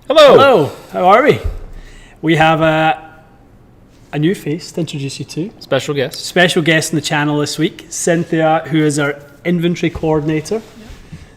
Hello. Hello. How are we? We have a new face to introduce you to. Special guest. Special guest on the channel this week, Cynthia, who is our inventory coordinator. Yep.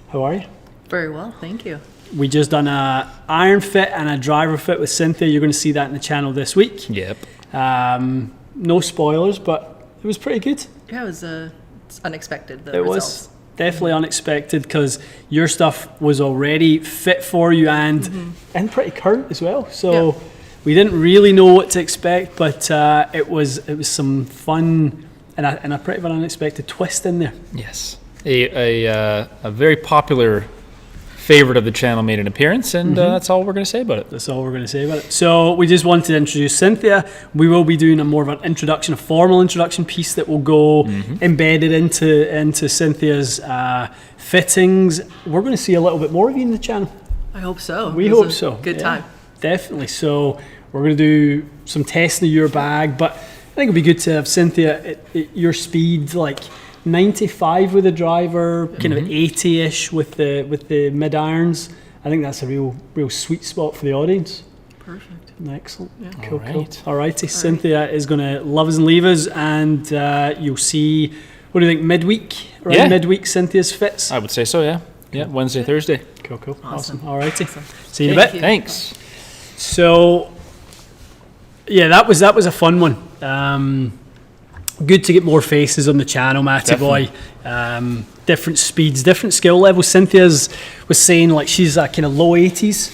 How are you? Very well, thank you. We just done a iron fit and a driver fit with Cynthia. You're going to see that in the channel this week. Yep. No spoilers, but it was pretty good. Yeah, it was it's unexpected. It was definitely unexpected because your stuff was already fit for you and pretty current as well. So we didn't really know what to expect, but it was some fun and a pretty unexpected twist in there. Yes. A very popular favorite of the channel made an appearance, and that's all we're going to say about it. That's all we're going to say about it. So we just wanted to introduce Cynthia. We will be doing a more of an introduction, a formal introduction piece that will go embedded into Cynthia's fittings. We're going to see a little bit more of you in the channel. I hope so. We hope so. Good time. Definitely. So we're going to do some testing of your bag, but I think it'd be good to have Cynthia at your speed, like 95 with the driver, kind of 80-ish with the mid irons. I think that's a real sweet spot for the audience. Perfect. Excellent. Yeah. Cool. Alrighty. Cynthia is going to love us and leave us, and you'll see. What do you think? Midweek, right? Midweek, Cynthia's fits. I would say so. Yeah. Yeah. Wednesday, Thursday. Cool. Awesome. Alrighty. See you in a bit. Thanks. So, yeah, that was a fun one. Good to get more faces on the channel, Matty boy. Different speeds, different skill levels. Cynthia's was saying like she's a kind of low 80s.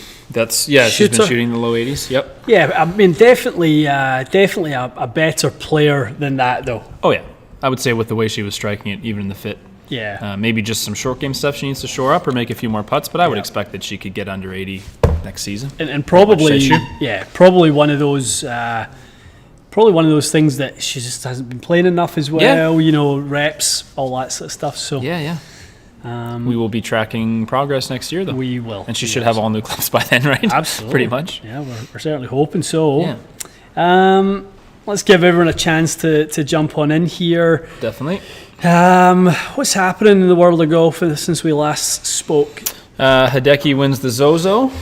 She's been shooting the low 80s. Yep. Yeah, I mean definitely a better player than that though. Oh yeah, I would say with the way she was striking it, even in the fit. Yeah. Maybe just some short game stuff she needs to shore up or make a few more putts, but I would expect that she could get under 80 next season. And probably one of those. Probably one of those things that she just hasn't been playing enough as well, you know, reps, all that sort of stuff. So we will be tracking progress next year, though. We will. And she should have all new clubs by then, right? Absolutely. Pretty much. Yeah, we're certainly hoping so. Yeah. Let's give everyone a chance to jump on in here. Definitely. What's happening in the world of golf since we last spoke? Hideki wins the Zozo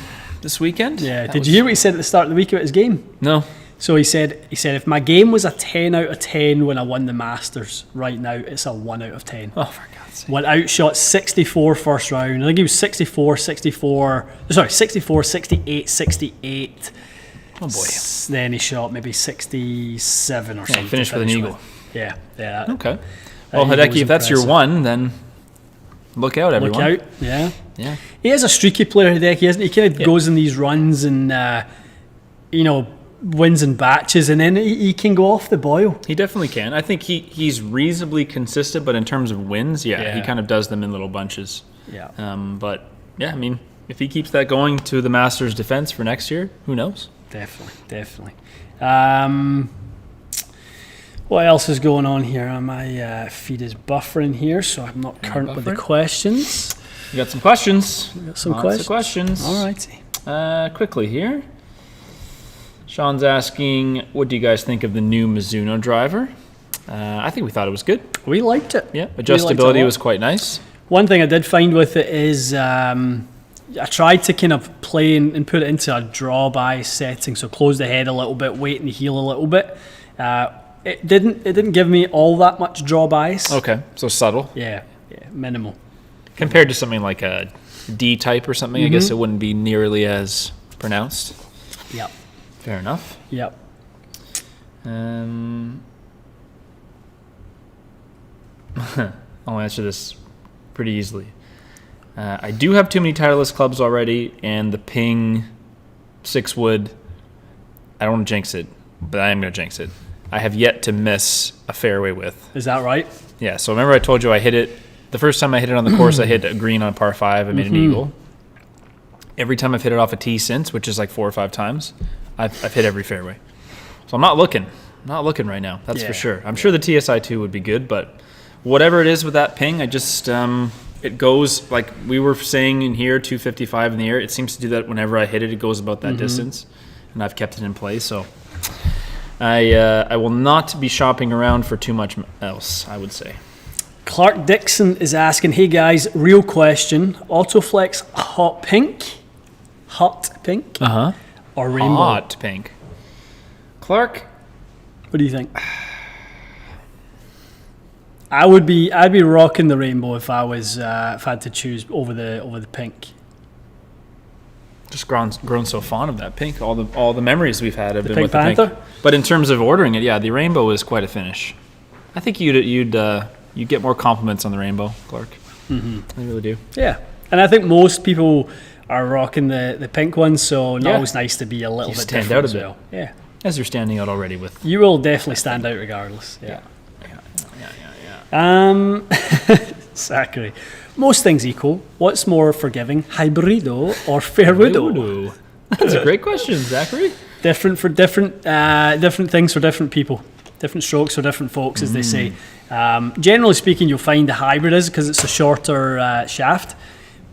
this weekend. Yeah. Did you hear what he said at the start of the week about his game? No. So he said if my game was a 10 out of 10 when I won the Masters, right now it's a 1 out of 10. Oh, for God's sake. Went outshot 64 first round. I think he was 64, 68, 68. Oh boy. Then he shot maybe 67 or something. Finished with an eagle. Yeah. Okay. Well, Hideki, if that's your one, then look out, everyone. Look out, yeah. He is a streaky player, Hideki, isn't he? He kind of goes in these runs and, wins in batches, and then he can go off the boil. He definitely can. I think he's reasonably consistent, but in terms of wins, he kind of does them in little bunches. Yeah. But yeah, I mean, if he keeps that going to the Masters defense for next year, who knows? Definitely. What else is going on here? My feed is buffering here, so I'm not current with the questions. We got some questions. Lots of questions. All righty. Quickly here. Sean's asking, what do you guys think of the new Mizuno driver? I think we thought it was good. We liked it. Yeah, adjustability was quite nice. One thing I did find with it is I tried to kind of play and put it into a draw-by setting, so close the head a little bit, weight in the heel a little bit. It didn't give me all that much draw-bys. Okay, so subtle. Yeah, minimal. Compared to something like a D-type or something, I guess it wouldn't be nearly as pronounced. Yep. Fair enough. Yep. I'll answer this pretty easily. I do have too many Titleist clubs already, and the Ping 6 wood, I don't want to jinx it, but I am going to jinx it. I have yet to miss a fairway width. Is that right? Yeah, so remember I told you I hit it, the first time I hit it on the course, I hit a green on par 5, I made an eagle. Every time I've hit it off a tee since, which is like 4 or 5 times, I've hit every fairway. So I'm not looking right now, that's for sure. I'm sure the TSI2 would be good, but whatever it is with that Ping, I just, it goes, like we were saying in here, 255 in the air. It seems to do that whenever I hit it. It goes about that distance, and I've kept it in place. So I will not be shopping around for too much else, I would say. Clark Dixon is asking, hey guys, real question, Autoflex hot pink? hot pink Uh-huh. or rainbow? Hot pink. Clark? What do you think? I'd be rocking the rainbow if I was if I had to choose over the pink. Just grown so fond of that pink. All the memories we've had have been Pink with the Panther? pink. But in terms of ordering it, yeah, the rainbow is quite a finish. I think you'd get more compliments on the rainbow, Clark. Mm-hmm. I really do. Yeah, and I think most people are rocking the pink ones, so Yeah. always nice to be a little You bit stand different out a as bit. well. Yeah, As you're standing out already with. you will definitely stand out regardless. Yeah. Zachary, most things equal, what's more forgiving, Hybrido or Fairwood? Ooh. That's a great question, Zachary. Different for different things for different people, different strokes for different folks, as they say. Generally speaking, you'll find the hybrid is because it's a shorter shaft,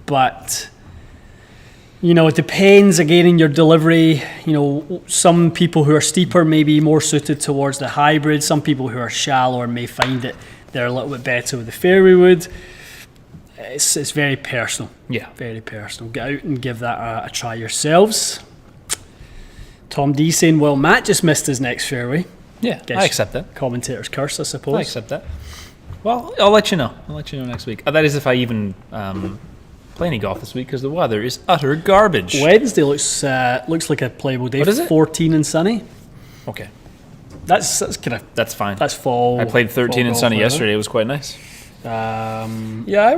but it depends again in your delivery. Some people who are steeper may be more suited towards the hybrid. Some people who are shallower may find that they're a little bit better with the fairway wood. It's very personal. Yeah. Very personal. Get out and give that a try yourselves. Tom D saying, well, Matt just missed his next fairway. Yeah, Guess I accept that. Commentator's curse, I suppose. I accept that. Well, I'll let you know. I'll let you know next week. That is if I even play any golf this week because the weather is utter garbage. Wednesday looks like a playable day. What is it? 14 and sunny. Okay. That's kind of That's fine. that's fall. I played 13 fall and golf sunny weather. yesterday. It was quite nice. Yeah,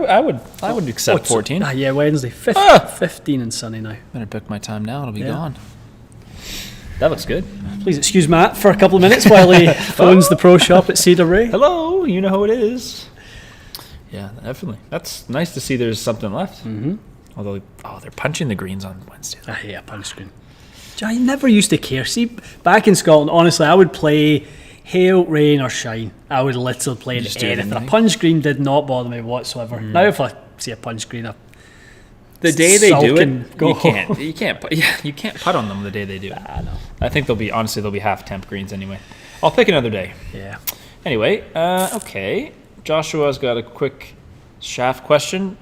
I would accept 14. Yeah, Wednesday 15 and sunny now. Better book my time now. It'll be Yeah. gone. That looks good. Please excuse Matt for a couple of minutes while he phones the pro shop at Cedar Ray. Hello, you know who it is. Yeah, definitely. That's nice to see there's something left. Mm-hmm. Although, they're punching the greens on Wednesday. I hate a punch screen. I never used to care. See, back in Scotland, honestly, I would play hail, rain, or shine. I would literally play Just do anything. A anything. punch green did not bother me whatsoever. Now, if I see a punch green, The day they do sulking, it, go you can't putt on them the day they do it. I know. I think they'll be half temp greens anyway. I'll pick another day. Yeah. Anyway, okay. Joshua's got a quick shaft question.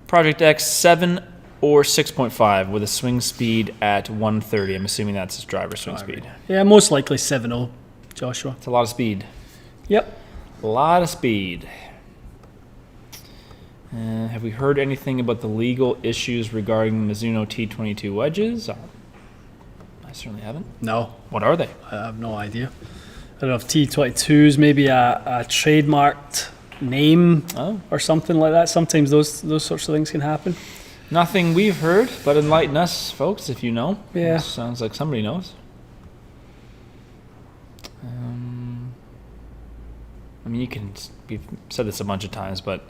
Project X 7 or 6.5 with a swing speed at 130. I'm assuming that's his driver swing speed. Yeah, most likely 7-0, Joshua. It's a lot of speed. Yep. A lot of speed. Have we heard anything about the legal issues regarding Mizuno T22 wedges? I certainly haven't. No, What are they? I have no idea. I don't know if T22 is maybe a trademarked name or something like that. Sometimes those sorts of things can happen. Nothing we've heard, but enlighten us, folks, if you know. Yeah. Sounds like somebody knows. We've said this a bunch of times, but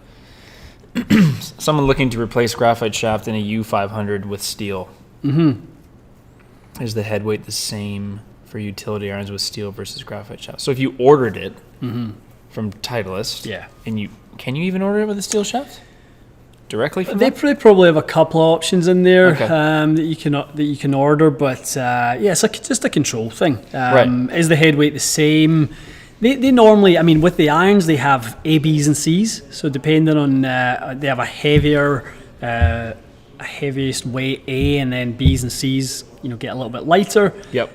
someone looking to replace graphite shaft in a U500 with steel. Mm-hmm. Is the head weight the same for utility irons with steel versus graphite shaft? So if you ordered it from Titleist, Yeah. and can you even order it with a steel shaft directly from They them? probably have a couple of options in there Okay. that you can order, but it's just a control thing. Right. Is the head weight the same? They normally, with the irons, they have A, Bs, and Cs. So depending on, they have a heaviest weight A, and then Bs and Cs, get a little bit lighter. Yep.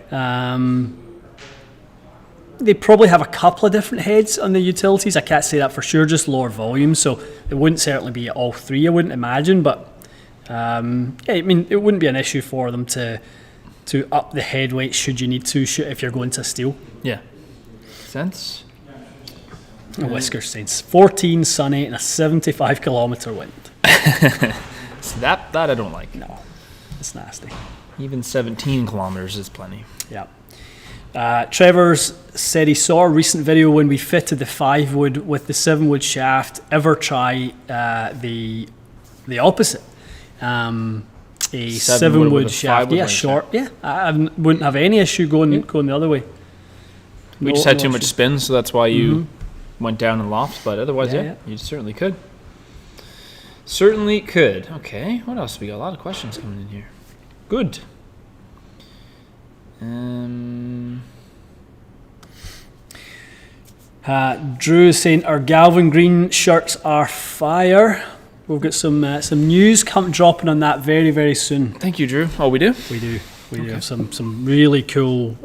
They probably have a couple of different heads on the utilities. I can't say that for sure, just lower volume. So it wouldn't certainly be all three, I wouldn't imagine. But it wouldn't be an issue for them to up the head weight should you need to, if you're going to steel. Yeah. Sense. Whisker Saints, 14 sunny and a 75 kilometre wind. So that I don't like. No, it's nasty. Even 17 kilometers is plenty. Yeah. Trevor's said he saw a recent video when we fitted the 5-wood with the 7-wood shaft. Ever try the opposite? A 7-wood with a shaft. 5-wood Yeah, length short. Yeah, I wouldn't have any issue going the other way. We No- just had no too much issue. spin, so that's why you went down in lofts. But otherwise, Yeah, yeah, yeah. you certainly could. Certainly could. Okay, what else? We got a lot of questions coming in here. Good. Drew is saying our Galvin Green shirts are fire. We've got some news dropping on that very, very soon. Thank you, Drew. Oh, we do? We do have some really cool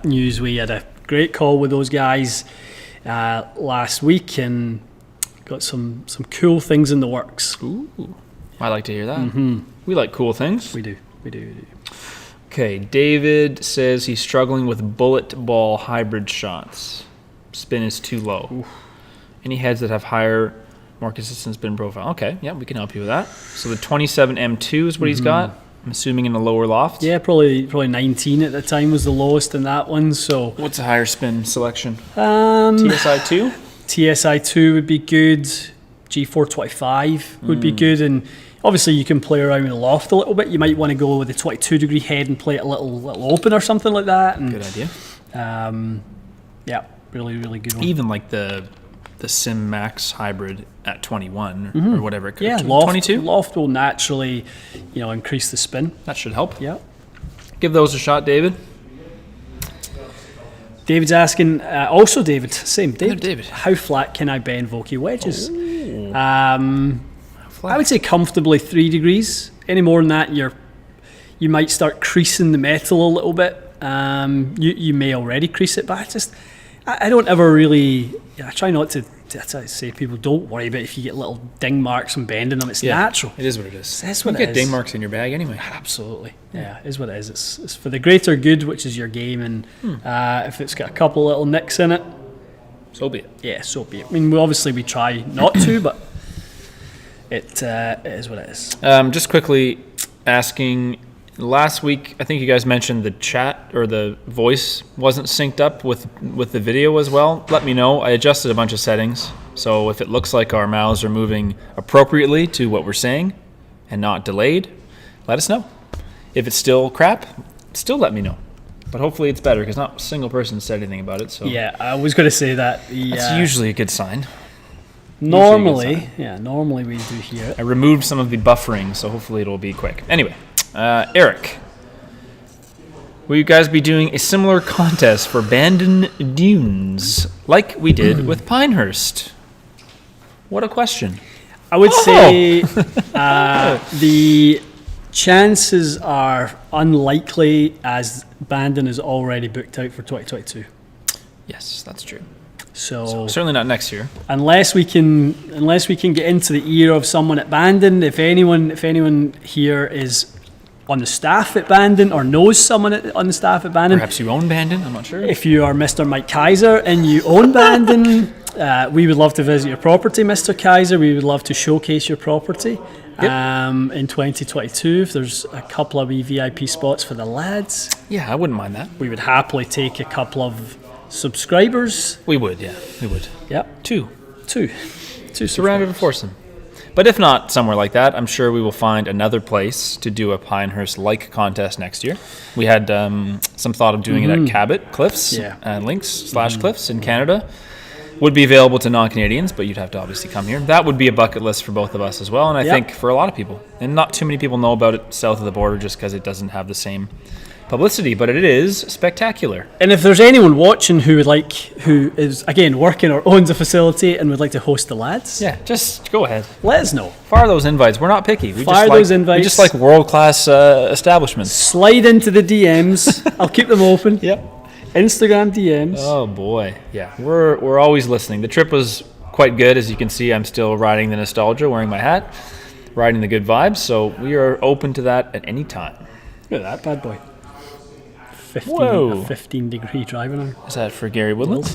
news. We had a great call with those guys last week and got some cool things in the works. Ooh, I like to hear that. We like cool things. We do. Okay, David says he's struggling with bullet ball hybrid shots. Spin is too low. Oof. Any heads that have higher, more consistent spin profile? Okay, yeah, we can help you with that. So the 27 M2 is what he's got. I'm assuming in a lower loft. Yeah, probably 19 at the time was the lowest in that one. So What's a higher spin selection? TSI TSI 2? TSI 2 would be good. G425 would be good, and obviously you can play around with the loft a little bit. You might want to go with a 22-degree head and play it a little open or something like that. And, Good idea. Yeah, really good one. Even like the Sim Max hybrid at 21 or whatever it could. Yeah, 22? loft will naturally, increase the spin. That should help. Yeah. Give those a shot, David. David's asking, also David, same David. David. How flat can I bend Voki wedges? Ooh. I would say comfortably 3 degrees. Any more than that, you might start creasing the metal a little bit. You may already crease it, but I don't ever really. I try not to. That's why I say people don't worry about if you get little ding marks from bending them. It's natural. It is what it is. That's You what get it ding is. marks in your bag anyway. Absolutely. Yeah, it is what it is. It's for the greater good, which is your game, and if it's got a couple little nicks in it, So be it. yeah, so be it. I mean, we try not to, but it is what it is. Just quickly asking, last week I think you guys mentioned the chat or the voice wasn't synced up with the video as well. Let me know. I adjusted a bunch of settings, so if it looks like our mouths are moving appropriately to what we're saying and not delayed, let us know. If it's still crap, still let me know. But hopefully it's better because not a single person said anything about it. So Yeah, I was going to say that. that's usually a good sign. Normally we do hear it. I removed some of the buffering, so hopefully it'll be quick. Anyway, Eric, will you guys be doing a similar contest for Bandon Dunes like we did with Pinehurst? What a question. I would say the chances are unlikely as Bandon is already booked out for 2022. Yes, that's true. So Certainly not next year. unless we can get into the ear of someone at Bandon, if anyone here is on the staff at Bandon or knows someone on the staff at Bandon, Perhaps you own Bandon, I'm not sure. if you are Mr. Mike Kaiser and you own Bandon, we would love to visit your property, Mr. Kaiser. We would love to showcase your property in 2022. If there's a couple of wee VIP spots for the lads, Yeah, I wouldn't mind that. we would happily take a couple of subscribers. We would, yeah, we would. Yep, Two. two Surrounded and foursome. But if not somewhere like that, I'm sure we will find another place to do a Pinehurst-like contest next year. We had some thought of doing it at Cabot Cliffs, Links/Cliffs in Canada. Would be available to non-Canadians, but you'd have to obviously come here. That would be a bucket list for both of us as well, and I think for a lot of people. And not too many people know about it south of the border just because it doesn't have the same publicity, but it is spectacular. And if there's anyone watching who is again working or owns a facility and would like to host the lads, Yeah, just go ahead. let us know. Fire those invites. We're not picky. Fire those invites. We just like world-class establishments. Slide into the DMs. I'll keep them open. Yep. Instagram DMs. Oh boy, yeah, we're always listening. The trip was quite good, as you can see. I'm still riding the nostalgia, wearing my hat, riding the good vibes. So we are open to that at any time. Look at that bad boy. 15-degree driving arm. Is that for Gary Woodland?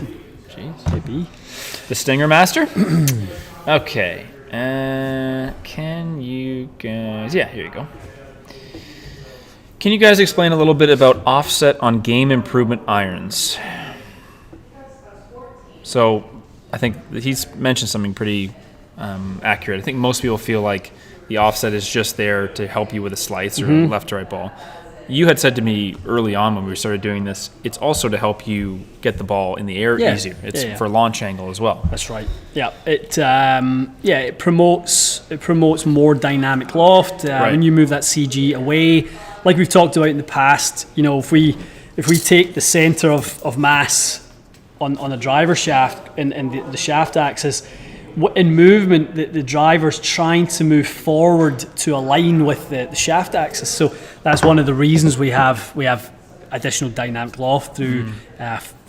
Jeez. Maybe. The Stinger Master. Okay. Can you guys? Yeah, here you go. Can you guys explain a little bit about offset on game improvement irons? So, I think that he's mentioned something pretty accurate. I think most people feel like the offset is just there to help you with a slice or left to right ball. You had said to me early on when we started doing this, it's also to help you get the ball in the air easier. It's for launch angle as well. That's right. Yeah. It promotes more dynamic loft when you move that CG away. Like we've talked about in the past, if we take the center of mass on a driver shaft and the shaft axis, in movement, the driver's trying to move forward to align with the shaft axis. So that's one of the reasons we have additional dynamic loft through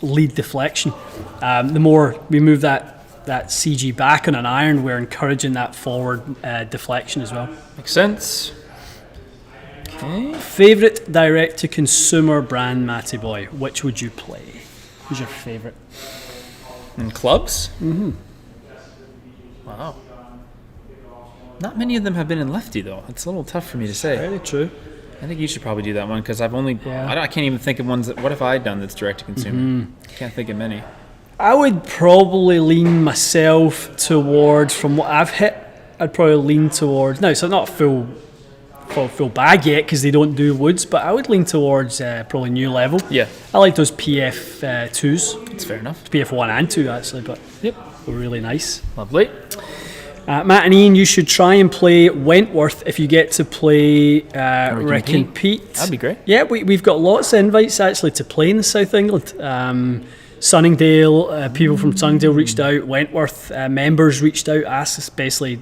lead deflection. The more we move that CG back on an iron, we're encouraging that forward deflection as well. Makes sense. Okay. Favorite direct-to-consumer brand, Matty Boy? Which would you play? Who's your favorite? And clubs? Mm-hmm. Wow. Not many of them have been in lefty, though. It's a little tough for me to say. Very true. I think you should probably do that one because I've only... Yeah. I can't even think of ones that... What have I done that's direct-to-consumer? Can't think of many. I would probably lean myself towards, from what I've hit, I'd probably lean towards... No, so not full bag yet because they don't do woods, but I would lean towards probably New Level. Yeah. I like those PF2s. That's fair enough. PF1 and 2 actually, but Yep. they're really nice. Lovely. Matt and Ian, you should try and play Wentworth if you get to play Rick and Pete. That'd be great. Yeah, we've got lots of invites actually to play in the South England. Sunningdale, people from Sunningdale reached out. Wentworth members reached out, asked us basically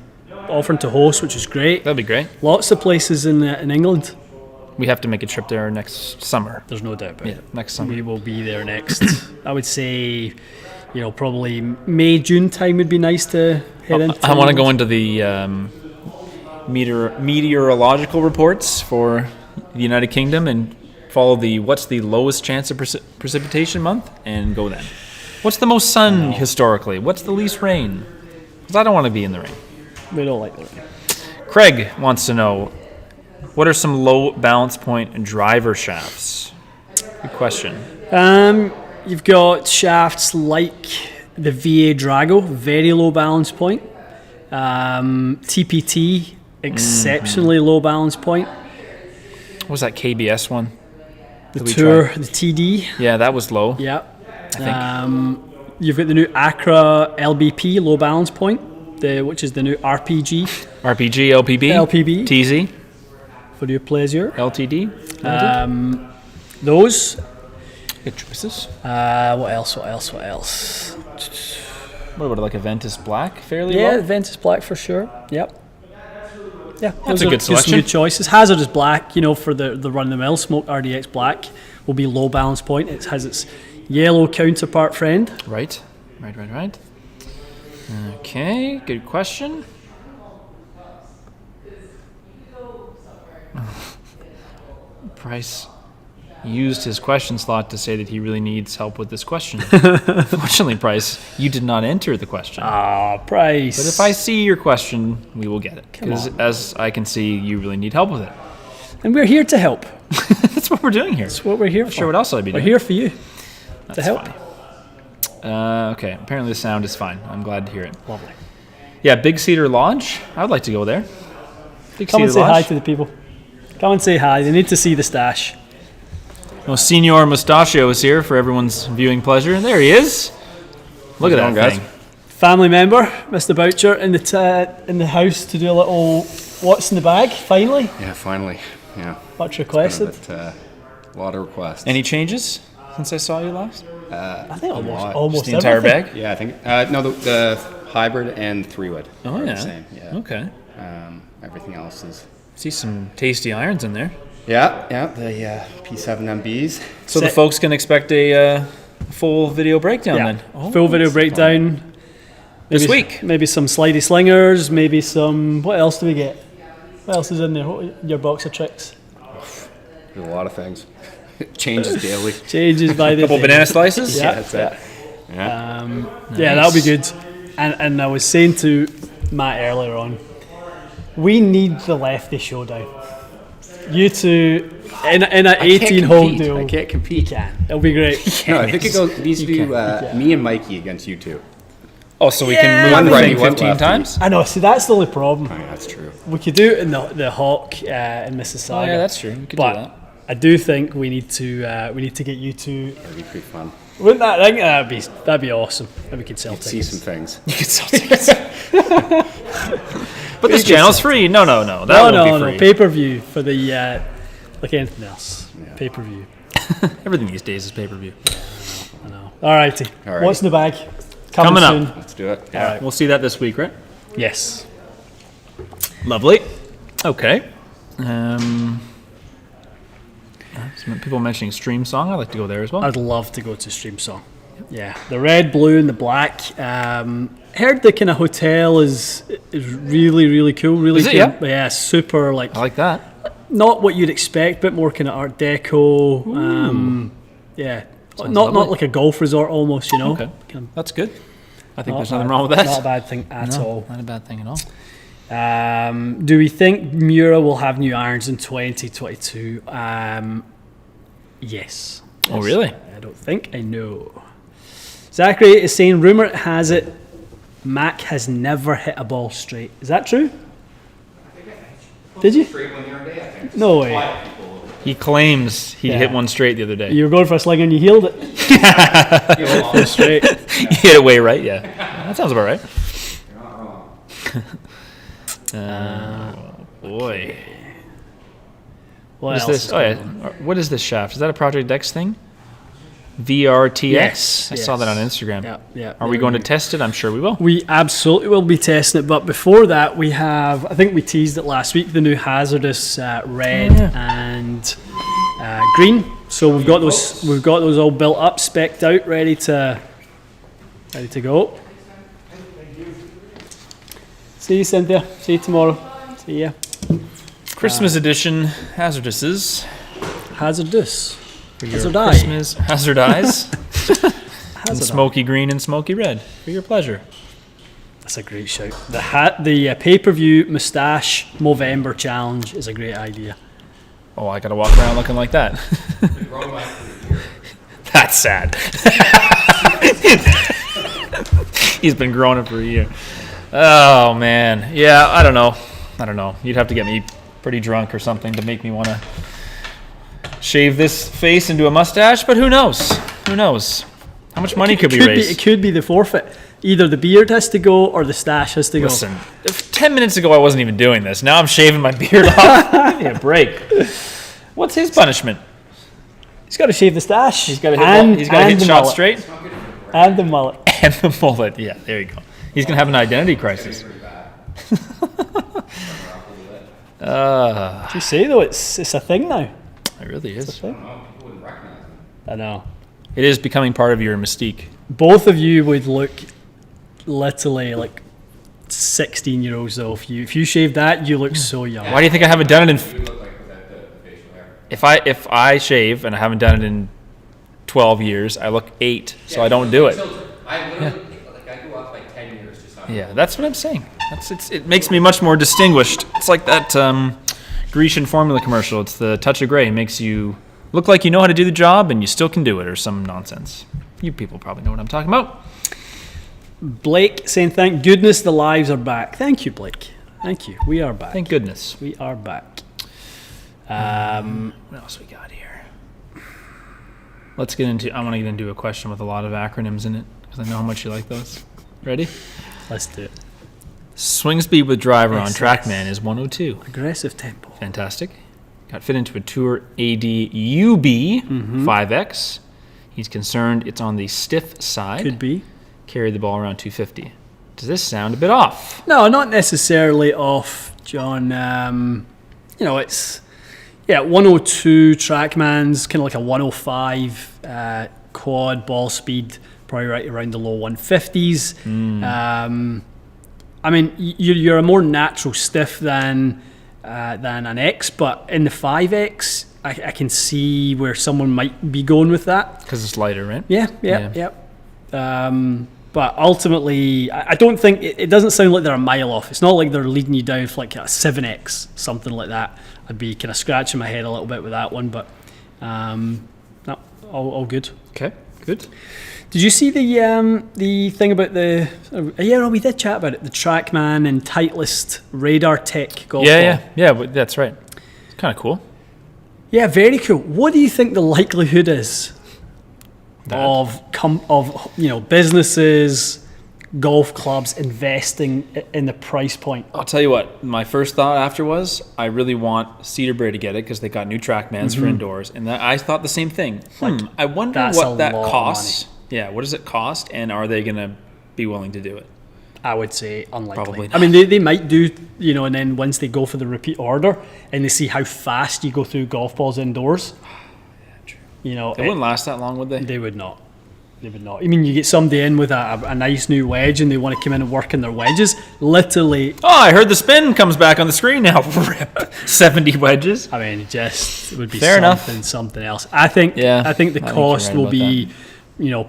offering to host, which is great. That'd be great. Lots of places in England. We have to make a trip there next summer. There's no doubt about it. Next summer. We will be there next. I would say, probably May, June time would be nice to head into. I want to go into the meteorological reports for the United Kingdom and follow what's the lowest chance of precipitation month and go then. What's the most sun historically? What's the least rain? Because I don't want to be in the rain. We don't like the rain. Craig wants to know, what are some low balance point driver shafts? Good question. You've got shafts like the VA Drago, very low balance point. TPT, exceptionally low balance point. What was that KBS one? The Tour, the TD. Yeah, that was low. Yeah. I think. You've got the new Acra LBP, low balance point, which is the new RPG. RPG, LPB, TZ, For your pleasure. LTD. Those. Good choices. What else? What about like a Ventus Black? Fairly Yeah, low? Ventus Black for sure. Yep. Yeah, That's those a are good some selection. good choices. Hazard is black, for the run-of-the-mill Smoke RDX Black will be low balance point. It has its yellow counterpart friend. Right. Okay, good question. Price used his question slot to say that he really needs help with this question. Fortunately, Price, you did not enter the question. Price. But if I see your question, we will get it. Come Because on. as I can see, you really need help with it. And we're here to help. That's what we're doing here. That's what we're here for. Sure, what else would I be We're doing? here for you. That's to help. funny. Okay, apparently the sound is fine. I'm glad to hear it. Lovely. Yeah, Big Cedar Lodge. I would like to go there. Big Come and Cedar say hi Lodge. to the people. Come and say hi. They need to see the stash. Well, Senor Mustachio is here for everyone's viewing pleasure. There he is. Look at that guys? thing. Family member, Mr. Boucher, in the house to do a little what's in the bag. Finally, Yeah, finally. Yeah. much requested. A lot of requests. Any changes since I saw you last? I think lot. almost Just the entire everything. bag? Yeah, I think. No, the hybrid and 3-wood Oh, are yeah. the same. Yeah. Okay. Everything else is. See some tasty irons in there. Yeah, the P7 MBs. So the Sick. folks can expect a full video breakdown Yeah, then. Oh, full video breakdown. This Maybe- week. Maybe some slidey slingers, maybe some... What else do we get? What else is in there? Your box of tricks? There's a lot of things. It changes daily. Changes by the Couple day. banana slices. Yeah, That's it. Yeah. Yeah, that'll be good. And I was saying to Matt earlier on, we need the lefty showdown. You two in an 18-hole duel. I can't You compete. can. It'll be great. No, I think it goes. These do me and Mikey against you two. Oh, so we Yeah. can One move the righty, thing one 15 lefty. times? I know. See, that's the only problem. Oh, yeah, that's true. We could do it in the Hawk in Mississauga. Oh, yeah, that's true. We could But do that. I do think we need to get you two. That'd be pretty fun. Wouldn't that? I think that'd be awesome. Then we could sell See tickets. some things. You could sell tickets. But this channel's free. No. That won't be free. Pay per view for the like anything else. Yeah. Pay per view. Everything these days is pay-per-view. I know. Alrighty. Alrighty. What's in the bag? Coming up. soon. Let's do it. Yeah, we'll see that this week, right? Yes. Lovely. Okay. Some people mentioning Stream Song. I'd like to go there as well. I'd love to go to Stream Song. Yeah, the red, blue, and the black. Heard the kind of hotel is really, really cool. Really Is it? cool. Yeah, super like I like that. not what you'd expect, but more kind of Art Deco. Yeah, Sounds not lovely. like a golf resort almost. You know. Okay. Kind That's good. I think of there's not nothing bad- wrong with that. Not a bad thing at No, all. not a bad thing at all. Do we think Miura will have new irons in 2022? Yes. Oh, really? I don't think I know. Zachary is saying, rumour has it Mac has never hit a ball straight. Is that true? Did you? No way. He claims he Yeah. hit one straight the other day. You were going for a sling and you healed it. Straight. You hit it way right, yeah. That sounds about right. Boy. What What is else this? is Oh, yeah. going on? What is this shaft? Is that a Project X thing? VRTX? Yes, I saw that on yes. Instagram. Yeah. Are we going to test it? I'm sure we will. We absolutely will be testing it, but before that, we have, I think we teased it last week, the new Hazardous red and green. So we've got those all built up, spec'd out, ready to go. See you, Cynthia. See you tomorrow. See ya. Christmas edition Hazardouses. Hazardous. For your Hazard eye. Christmas Hazard Eyes. and Hazard smoky green and smoky red. For your pleasure. That's a great shout. The pay-per-view Moustache Movember Challenge is a great idea. Oh, I gotta walk around looking like that. That's sad. He's been growing it for a year. Oh man, yeah. I don't know. You'd have to get me pretty drunk or something to make me want to shave this face into a mustache. But who knows? Who knows? How much money could we raise? It could be the forfeit. Either the beard has to go or the stash has to go. Listen, 10 minutes ago I wasn't even doing this. Now I'm shaving my beard off. Give me a break. What's his punishment? He's got to shave the stash. He's got to hit the shot mullet. straight. And the mullet. And the mullet. Yeah, there you go. He's going to have an identity crisis. What you say though? It's a thing now. It really is. I know. It is becoming part of your mystique. Both of you would look literally like 16-year-olds though. If you shave that, you look so young. Why do you think I haven't done it in... If I shave and I haven't done it in 12 years, I look 8, so I don't do it. I literally, I grew up like 10 years just on Yeah, that's what I'm saying. It makes me much more distinguished. It's like that Grecian formula commercial. It's the touch of gray. It makes you look like you know how to do the job and you still can do it, or some nonsense. You people probably know what I'm talking about. Blake saying, thank goodness the lives are back. Thank you, Blake. Thank you. We are back. Thank goodness. We are back. What else we got here? I want to get into a question with a lot of acronyms in it, because I know how much you like those. Ready? Let's do it. Swing speed with driver on Yes, TrackMan is 102. Aggressive tempo. Fantastic. Got fit into a Tour AD UB 5X. He's concerned it's on the stiff side. Could be. Carried the ball around 250. Does this sound a bit off? No, not necessarily off, John. It's 102 TrackMan's kind of like a 105 quad ball speed, probably right around the low 150s. I mean, you're a more natural stiff than an X, but in the 5X, I can see where someone might be going with that. Because it's lighter, right? Yeah. But ultimately, I don't think it doesn't sound like they're a mile off. It's not like they're leading you down for like a 7X, something like that. I'd be kind of scratching my head a little bit with that one, but no, all good. Okay, good. Did you see the thing about the? We did chat about it. The TrackMan and Titleist radar tech golf ball. Yeah, but that's right. It's kind of cool. Yeah, very cool. What do you think the likelihood is That. of businesses, golf clubs investing in the price point? I'll tell you what, my first thought after was, I really want Cedarbrae to get it because they got new TrackMans for indoors. And I thought the same thing. I wonder that's what a that lot of costs. Yeah, what does it cost? And are they going to be willing to do it. I would say unlikely. Probably I mean, they might do, and then once they go for the repeat order and they see how fast you go through golf balls indoors, True. they They wouldn't last that long, would they? They would not. They would not. I mean, you get somebody in with a nice new wedge and they want to come in and work in their wedges. Literally, Oh, I heard the spin comes back on the screen now. Rip. 70 wedges. I mean, it would be Fair enough. something else. I think the I think you're cost right will about be,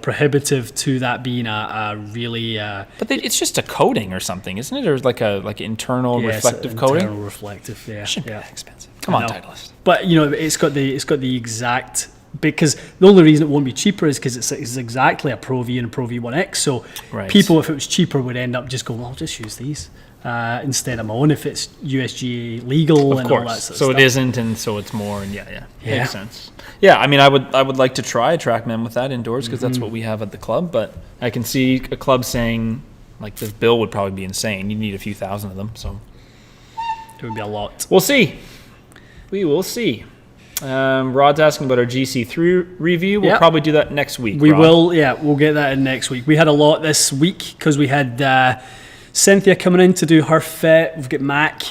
prohibitive to that being a really But it's just a coating or something, isn't it? Or like an internal reflective coating? internal reflective, yeah. Shouldn't be yeah. that expensive. Come on, know. Titleist. But it's got the exact, because the only reason it won't be cheaper is because it's exactly a Pro V and a Pro V1X. So Right. people, if it was cheaper, would end up just going, well, I'll just use these instead of my own if it's USGA legal Of and course. all that sort of So stuff. it isn't, and so it's more, and yeah. Yeah. Makes sense. Yeah, I mean, I would like to try a TrackMan with that indoors because Mm-hmm. that's what we have at the club. But I can see a club saying, like, this bill would probably be insane. You need a few thousand of them, so It would be a lot. we'll see. We will see. Rod's asking about our GC3 review. We'll Yep. probably do that next week. We Rod. will, we'll get that in next week. We had a lot this week because we had Cynthia coming in to do her fit. We've got Mac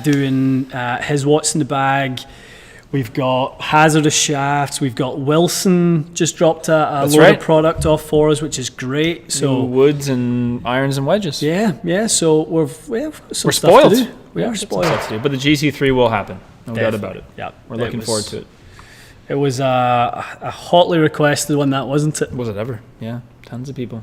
doing his What's in the Bag. We've got Hazardous Shafts. We've got Wilson just dropped a That's load right. of product off for us, which is great. So So woods and irons and wedges. yeah. So we've got some We're stuff spoiled. to do. We Yeah, are we've got some spoiled. stuff to do. But the GC3 will happen. No doubt Definitely. about it. Yeah, We're looking forward to it. It was a hotly requested one, that wasn't it? Was it ever? Yeah, tons of people.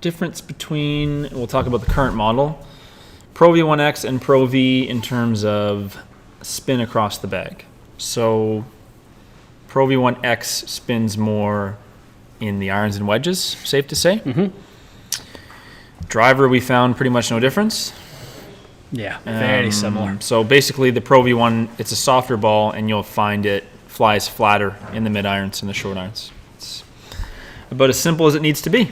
Difference between, we'll talk about the current model, Pro V1X and Pro V in terms of spin across the bag. So Pro V1X spins more in the irons and wedges, safe to say. Mm-hmm. Driver, we found pretty much no difference. Yeah, very similar. So basically, the Pro V1, it's a softer ball, and you'll find it flies flatter in the mid irons and the short irons. It's about as simple as it needs to be.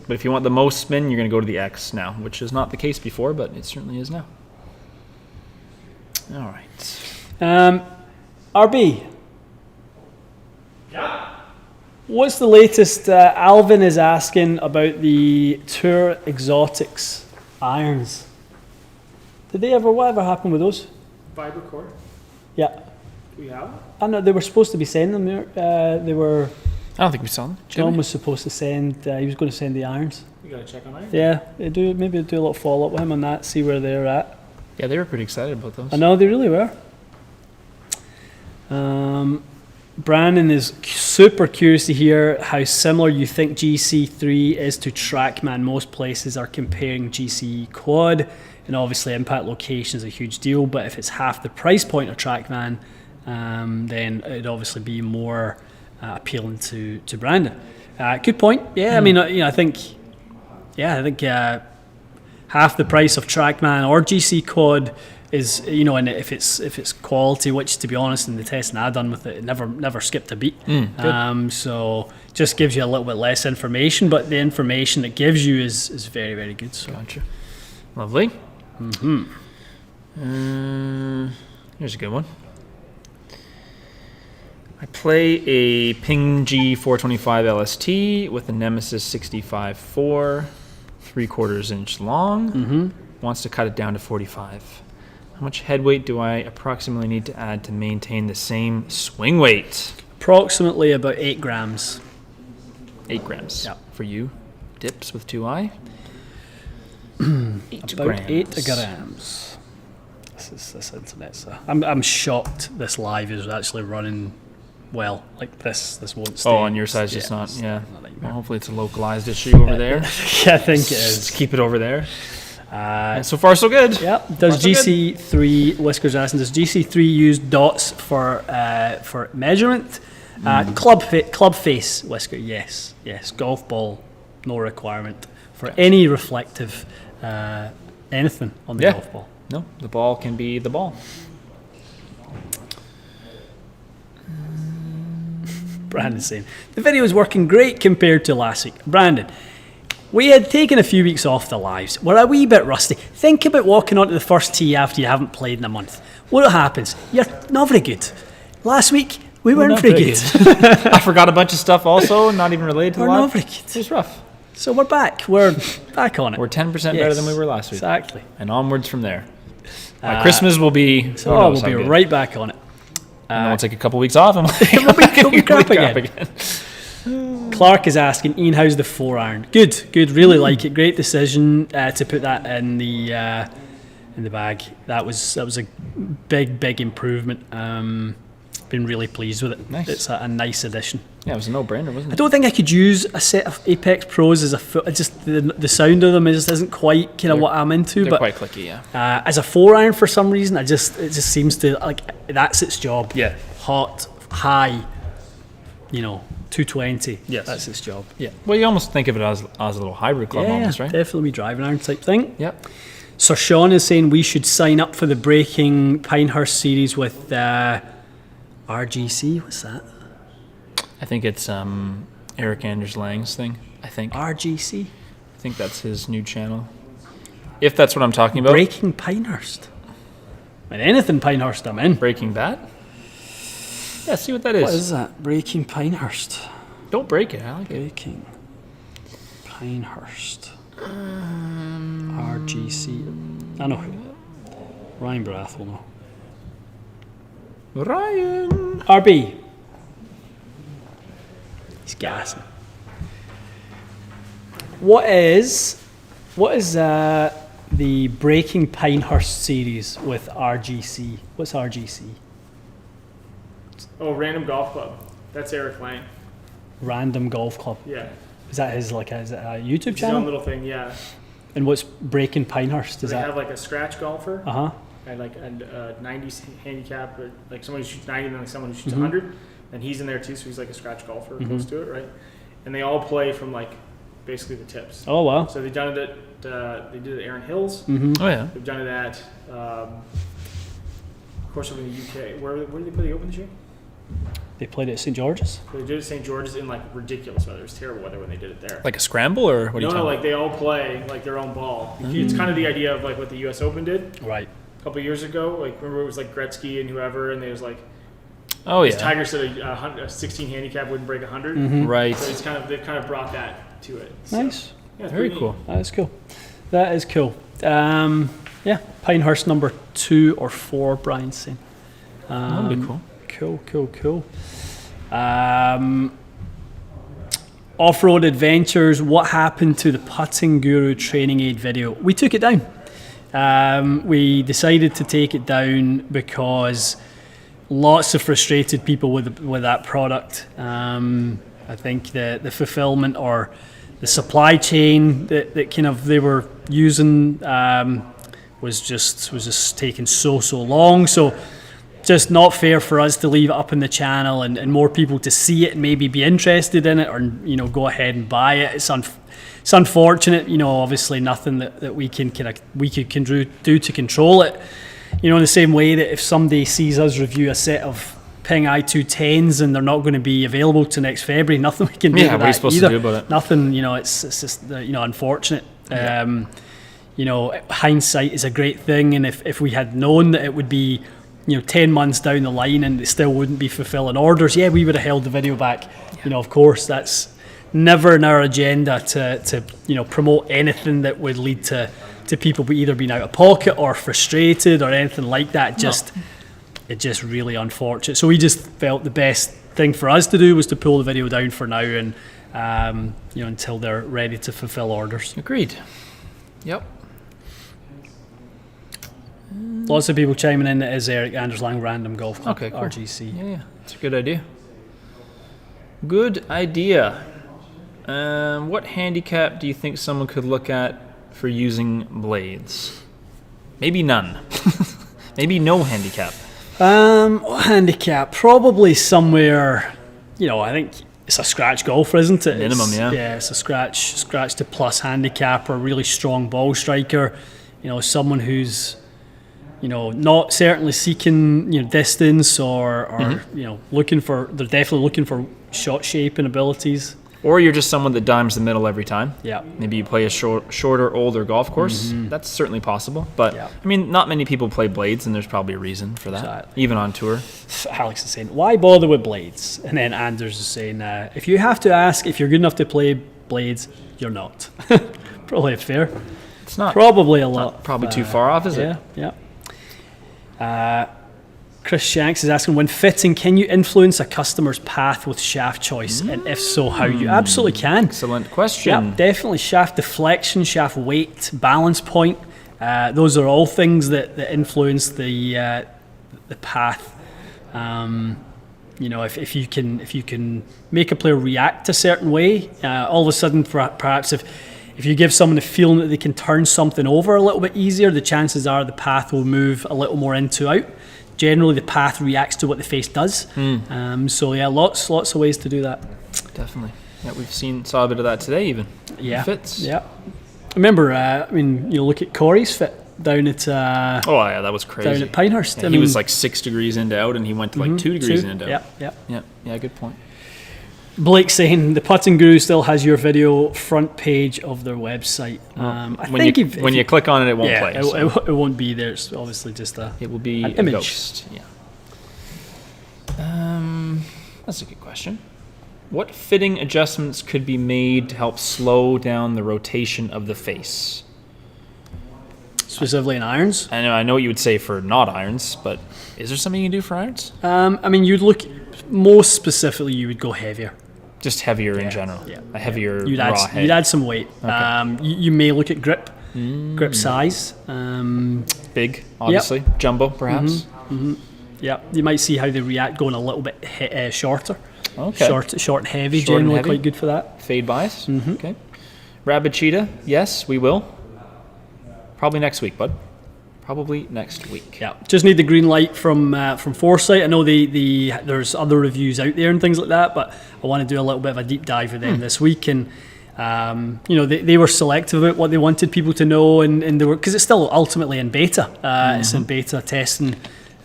But if you want the most spin, you're going to go to the X now, which is not the case before, but it certainly is now. All right. RB. Yeah. What's the latest? Alvin is asking about the Tour Exotics irons. Did they ever? Whatever happened with those? Fiber core. Yeah. Do we have? I know they were supposed to be sending them. They were. I don't think we saw them. Did John we? was supposed to send. He was going to send the irons. We gotta check on iron. Yeah. Maybe do a little follow up with him on that. See where they're at. Yeah, they were pretty excited about those. I know they really were. Brandon is super curious to hear how similar you think GC3 is to TrackMan. Most places are comparing GC Quad, and obviously impact location is a huge deal, but if it's half the price point of TrackMan, then it'd obviously be more appealing to Brandon. Good point. Yeah, I mean, I think half the price of TrackMan or GC Quad is, and if it's quality, which to be honest, in the testing I've done with it, it never skipped a beat. So just gives you a little bit less information, but the information it gives you is very, very good. So Gotcha. Lovely. Here's a good one. I play a Ping G425 LST with a Nemesis 65.4, 3/4 inch long. Wants to cut it down to 45. How much head weight do I approximately need to add to maintain the same swing weight? approximately about 8 grams. 8 grams. Yeah. For you, dips with 2i. 8 About 8 grams. This internet. So I'm shocked this live is actually running well. Like this won't stay. Oh, on your side, just not. Yeah. not like Well, hopefully it's a localized issue over there. Yeah, I think it Just is. keep it over there. And so far, so good. Yeah. Does That's so GC3 Whiskers asking? Does GC3 use dots for measurement? Club face Whisker. Yes. Golf ball, no requirement for any reflective anything on the Yeah. golf ball. No, the ball can be the ball. Brandon's saying the video is working great compared to last week. Brandon, we had taken a few weeks off the lives. We're a wee bit rusty. Think about walking onto the first tee after you haven't played in a month. What happens? You're not very good. last week we We're weren't not very very good. I forgot a bunch of stuff also, not even related to We're the not live. very It good. was rough. So we're back. We're back on it. We're 10% better Yes, than we were last week. Exactly. And onwards from there. My Christmas will be. So we'll be right back on it. And then we'll take a couple weeks off and We'll be crap again. Clark is asking, Ian, how's the 4-iron? Good. Really like it. Great decision to put that in the bag. That was a big improvement. Been really pleased with it. Nice. It's a nice addition. Yeah, it was a no-brainer, wasn't I it? don't think I could use a set of Apex Pros as just the sound of them just isn't quite kind of what I'm into. They're But quite clicky, yeah. as a 4-iron, for some reason, it just seems to like that's its job. Yeah. Hot, high, 220. Yes. That's its job. Yeah. Well, you almost think of it as a little hybrid club almost, right? Definitely driving iron type thing. Yep. So Sean is saying we should sign up for the Breaking Pinehurst series with RGC. What's that? I think it's Eric Anders Lang's thing, I think. RGC? I think that's his new channel. If that's what I'm talking about. Breaking Pinehurst. And anything Pinehurst I'm in. Breaking Bad? Yeah, see what that is. What is that? Breaking Pinehurst. Don't break it, I like it. Breaking Pinehurst. RGC. I know. Ryan Brath will know. Ryan! RB. He's gassing. What is the Breaking Pinehurst series with RGC? What's RGC? Oh, Random Golf Club. That's Eric Lang. Random Golf Club. Yeah. Is that his is it a YouTube His own channel? little thing, yeah. And what's Breaking Pinehurst? Is They that? have like a scratch golfer Uh-huh. and like a 90s handicap, or like someone who shoots 90 and then like someone who shoots Mm-hmm. 100. And he's in there too, so he's like a scratch golfer close to it, right? And they all play from like basically the tips. Oh wow. So they've done it at, they did it at Erin Hills. Mm-hmm. Oh, yeah. They've done it at, of course, over in the UK. Where did they play the Open this year? They played it at St. George's. They did it at St. George's in like ridiculous weather. It was terrible weather when they did it there. Like a scramble, or what are you No, talking like they all play like their own ball. It's kind of the idea of like what the U.S. Open did Right. a couple years ago. Like remember it was like Gretzky and whoever, and they was like Oh, yeah. Tiger said a 16 handicap wouldn't break 100. Right. So they've kind of brought that to it. So, Nice. yeah, it's Very pretty cool. neat. That is cool. That is cool. Yeah, Pinehurst number 2 or 4, Brian's saying. That'd be cool. Cool. Off-road adventures. What happened to the Putting Guru training aid video? We took it down. We decided to take it down because lots of frustrated people with that product. I think the fulfillment or the supply chain that kind of they were using was just taking so long. So just not fair for us to leave it up in the channel and more people to see it and maybe be interested in it or go ahead and buy it. It's unfortunate, obviously nothing that we could do to control it. In the same way that if somebody sees us review a set of Ping i210s and they're not going to be available to next February, nothing we can do Yeah, with what are you that supposed either. to do about it? Nothing, it's just unfortunate. Hindsight is a great thing, and if we had known that it would be 10 months down the line and it still wouldn't be fulfilling orders, we would have held the video back. Of course, that's never in our agenda to promote anything that would lead to people either being out of pocket or frustrated or anything like that. It's just really unfortunate. So we just felt the best thing for us to do was to pull the video down for now and until they're ready to fulfill orders. Agreed. Yep. Lots of people chiming in that is Eric Anders Lang Random Golf Club, Okay, cool. RGC. Yeah, it's a good idea. Good idea. What handicap do you think someone could look at for using blades? Maybe none. Maybe no handicap. Handicap, probably somewhere, I think it's a scratch golfer, isn't it? Minimum, yeah. Yeah, it's a scratch to plus handicap or really strong ball striker. Someone who's, not certainly seeking, distance or they're definitely looking for shot shape and abilities. Or you're just someone that dimes the middle every time. Yeah. Maybe you play a shorter, older golf course. That's certainly possible. But, Yeah. I mean, not many people play blades, and there's probably a reason for that, Exactly. even on tour. Alex is saying, why bother with blades? And then Anders is saying, if you have to ask if you're good enough to play blades, you're not. Probably fair. It's not Probably a lot. probably too far off, is it? Yeah. Chris Shanks is asking, when fitting, can you influence a customer's path with shaft choice? And if so, how? You absolutely can. Excellent question. Yeah, definitely. Shaft deflection, shaft weight, balance point. Those are all things that influence the path. If you can make a player react a certain way, all of a sudden, perhaps if you give someone the feeling that they can turn something over a little bit easier, the chances are the path will move a little more into out. Generally, the path reacts to what the face does. Lots of ways to do that. Definitely. Yeah, saw a bit of that today even. Yeah. Fits. Yeah. Remember, look at Corey's fit down at that was crazy. down at Pinehurst. Yeah, he was like 6 degrees into out, and he went to like 2 degrees 2. into out. Yeah, good point. Blake saying the Putting Guru still has your video front page of their website. When you click on it, it won't play. It won't be there. It's obviously just it will be an a image. ghost. Yeah. That's a good question. What fitting adjustments could be made to help slow down the rotation of the face? Specifically in irons. I know what you would say for not irons, but is there something you can do for irons? You'd look most specifically. You would go heavier. Just heavier in general. Yeah. A heavier You'd raw add, head. You'd add some weight. Okay. You may look at grip size. Big, obviously. Jumbo, perhaps. Yeah, you might see how they react going a little bit shorter. Okay. Short and heavy, Short and generally heavy. quite good for that. Fade bias. Okay. Rabbit cheetah. Yes, we will. Probably next week, bud. Probably next week. Yeah, just need the green light from Foresight. I know there's other reviews out there and things like that, but I want to do a little bit of a deep dive with them this week. And they were selective about what they wanted people to know, and they were, because it's still ultimately in beta. It's in beta testing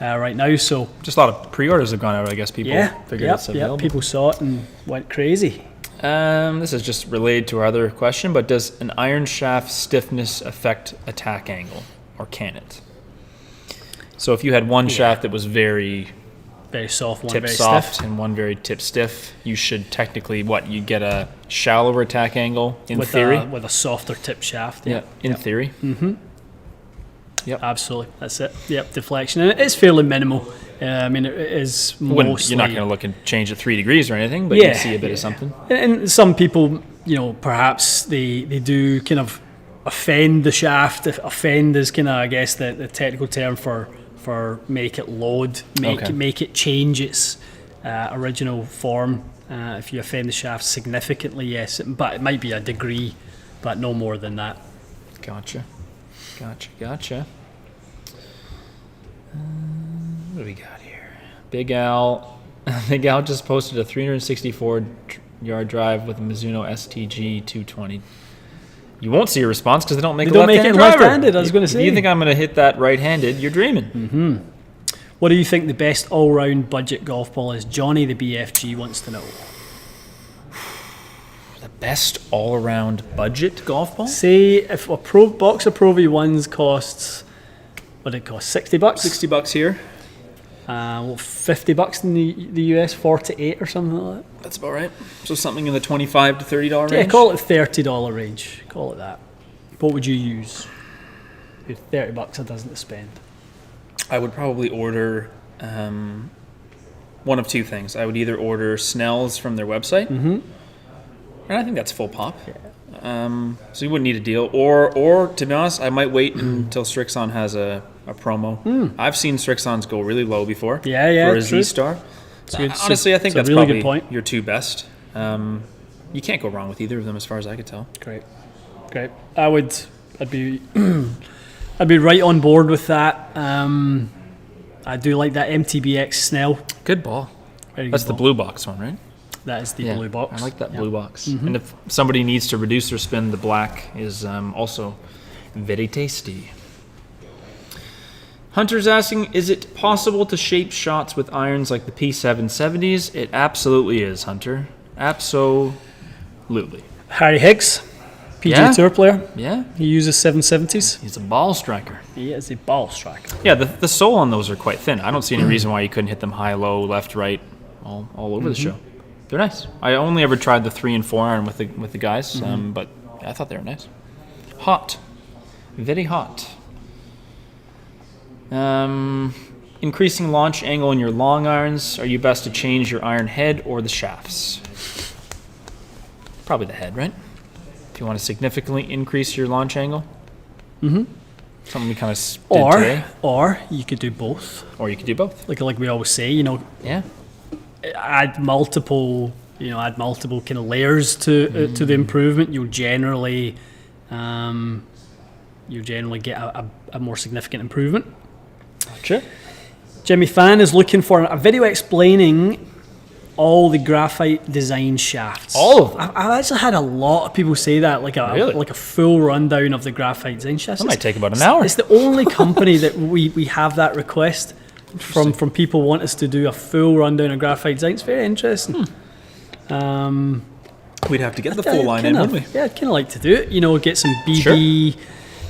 right now. So Just a lot of pre-orders have gone out. I guess people figured it's available. people saw it and went crazy. This is just related to our other question, but does an iron shaft stiffness affect attack angle, or can it? So if you had one shaft that was very soft, one tip very soft stiff. and one very tip stiff, you should technically you get a shallower attack angle in theory. With a softer tip shaft. Yeah, in theory. Yep. Absolutely, that's it. Yep, deflection, and it's fairly minimal. It is mostly. You're not going to look and change it 3 degrees or anything, but you see a bit of something. And some people, perhaps they do kind of offend the shaft. Offend is kind of, I guess, the technical term for make it load, make it change its original form. If you offend the shaft significantly, yes, but it might be a degree, but no more than that. Gotcha. What do we got here? Big Al just posted a 364-yard drive with a Mizuno STG 220. You won't see a response because they don't make They a don't make left-handed it driver. left-handed, I was gonna say. If you think I'm going to hit that right-handed, you're dreaming. What do you think the best all-round budget golf ball is? Johnny the BFG wants to know. The best all-around budget golf ball? Say if a box of Pro V1s costs, what did it cost? $60? $60 here. $50 in the US, 48 or something like that. That's about right. So something in the $25 to $30 range? Yeah, call it $30 range. Call it that. What would you use? With $30 a dozen to spend. I would probably order one of two things. I would either order Snell's from their website, and I think that's full pop. Yeah. So you wouldn't need a deal. Or to be honest, I might wait until Strixon has a promo. I've seen Strixons go really low before. Yeah, for a true. Z-Star. Honestly, I think that's really probably good point. your two best. You can't go wrong with either of them, as far as I could tell. Great. I'd be I'd be right on board with that. I do like that MTBX Snell. Good ball. Very good That's the ball. blue box one, right? That is the blue box. I like that Yeah. blue box. And if somebody needs to reduce their spin, the black is also very tasty. Hunter's asking, is it possible to shape shots with irons like the P770s? It absolutely is, Hunter. Absolutely. Harry Higgs, PGA Yeah. Tour player. Yeah. He uses 770s. He's a ball striker. He is a ball striker. Yeah, the sole on those are quite thin. I don't see any reason why you couldn't hit them high, low, left, right, all over the show. They're nice. I only ever tried the 3 and 4 iron with the guys, but I thought they were nice. Hot, very hot. Increasing launch angle in your long irons. Are you best to change your iron head or the shafts? Probably the head, right? If you want to significantly increase your launch angle. Something we kind of did today. Or you could do both. Or you could do both. Like we always say, you know, Yeah. add multiple kind of layers to the improvement. You'll generally get a more significant improvement. Sure. Jimmy Fan is looking for a video explaining all the graphite design shafts. All of them? I've actually had a lot of people say that, like a full rundown of the graphite design shafts. That might take about an hour. It's the only company that we have that request from people want us to do a full rundown of graphite design. It's very interesting. We'd have to get the Yeah, full line in, wouldn't we? Yeah, I'd kind of like to do it. You know, get some BB,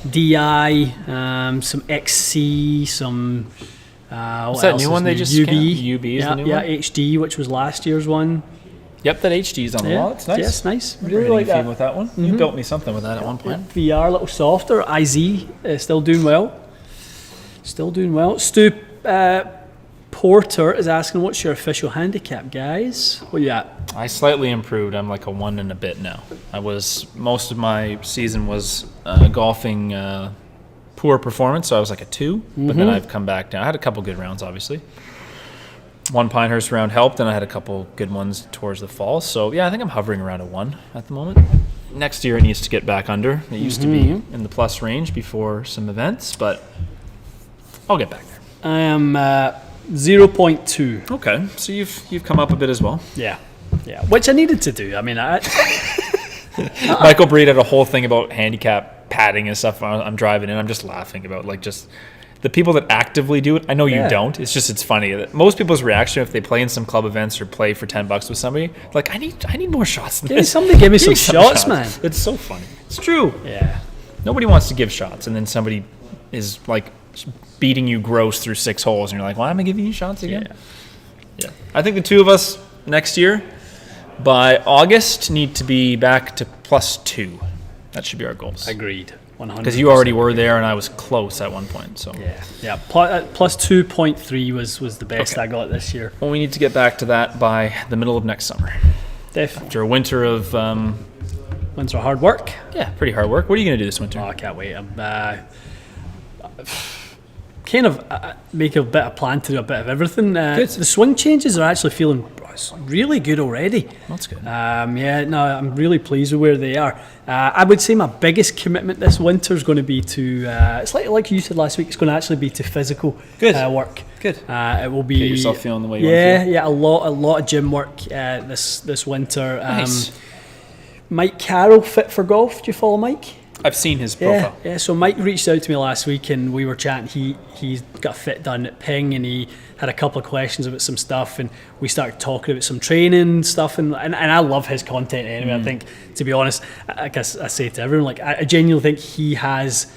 DI, some XC, some. What's that new one they just UB? UB is the new yeah, one? HD, which was last year's one. Yep, that HD's on the wall. It's nice. Yeah, it's nice. I Really like that. with that one. You built me something with that at one point. VR a little softer. IZ still doing well. Stu Porter is asking, what's your official handicap, guys? What you at? I slightly improved. I'm like a 1 and a bit now. Most of my season was golfing poor performance, so I was like a 2. But then I've come back down. I had a couple good rounds, obviously. One Pinehurst round helped, and I had a couple good ones towards the fall. So yeah, I think I'm hovering around a 1 at the moment. Next year it needs to get back under. It used to be in the plus range before some events, but I'll get back there. I am 0.2. Okay, so you've come up a bit as well. Yeah, which I needed to do. I mean, Michael Breed had a whole thing about handicap padding and stuff. I'm driving in. I'm just laughing about just the people that actively do it. I know you don't. It's funny that most people's reaction if they play in some club events or play for $10 with somebody, like I need more shots than this. Somebody give me some shots, man. It's so funny. It's true. Yeah. Nobody wants to give shots, and then somebody is like beating you gross through 6 holes, and you're like, why am I giving you shots again? Yeah. I think the two of us next year, by August, need to be back to +2. That should be our goals. Agreed. 100%. Because you already were there, and I was close at one point. So yeah. Plus 2.3 was the best I got this year. Well, we need to get back to that by the middle of next summer. Definitely. After a winter of Winter of hard work. yeah, pretty hard work. What are you going to do this winter? Oh, I can't wait. I'm kind of make a bit of plan to do a bit of everything. Good. The swing changes are actually feeling really good already. That's good. I'm really pleased with where they are. I would say my biggest commitment this winter is going to be to, it's like you said last week, it's going to actually be to physical work. Good. It will be Get yourself feeling the way you want to feel. Yeah, a lot of gym work this winter. Nice. Mike Carroll, Fit for Golf. Do you follow Mike? I've seen his profile. Yeah. So Mike reached out to me last week and we were chatting. He's got a fit done at Ping and he had a couple of questions about some stuff and we started talking about some training stuff and I love his content anyway. I think, to be honest, I guess I say to everyone, like I genuinely think he has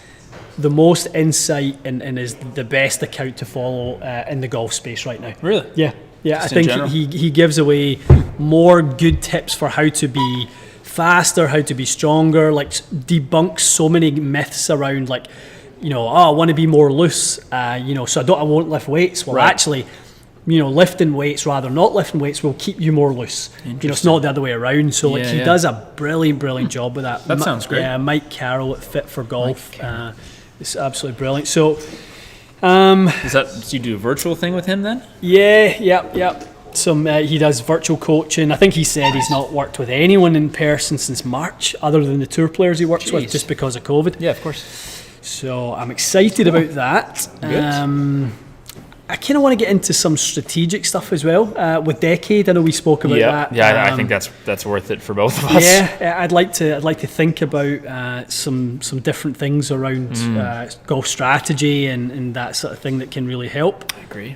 the most insight and is the best account to follow in the golf space right now. Really? Yeah. Just I in think general? he gives away more good tips for how to be faster, how to be stronger, like debunks so many myths around like, I want to be more loose, so I won't lift weights. Well, actually, lifting weights rather than not lifting weights will keep you more loose. It's not the other way around. So he does a brilliant job with that. That sounds great. Yeah, Mike Carroll at Fit for Golf. It's absolutely brilliant. So, do you do a virtual thing with him then? Yeah. He does virtual coaching. I think he said he's not worked with anyone in person since March, other than the tour players he works with, just because of COVID. Yeah, of course. So I'm excited about that. Good. I kind of want to get into some strategic stuff as well. With Decade, I know we spoke about that. Yeah, I think that's worth it for both of us. Yeah, I'd like to think about some different things around golf strategy and that sort of thing that can really help. I agree.